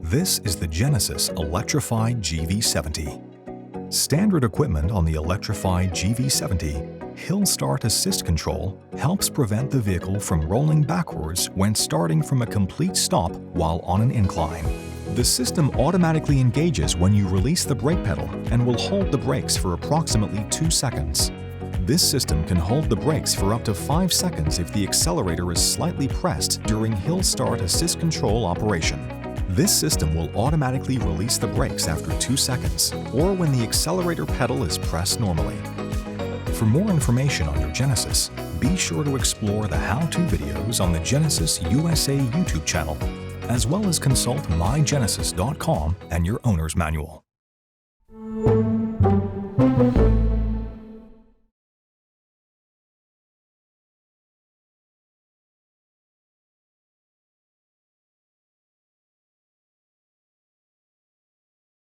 This is the Genesis Electrified GV70. Standard equipment on the Electrified GV70, Hill Start Assist Control helps prevent the vehicle from rolling backwards when starting from a complete stop while on an incline. The system automatically engages when you release the brake pedal and will hold the brakes for approximately 2 seconds. This system can hold the brakes for up to 5 seconds if the accelerator is slightly pressed during Hill Start Assist Control operation. This system will automatically release the brakes after 2 seconds, or when the accelerator pedal is pressed normally. For more information on your Genesis, be sure to explore the how-to videos on the Genesis USA YouTube channel, as well as consult mygenesis.com and your owner's manual.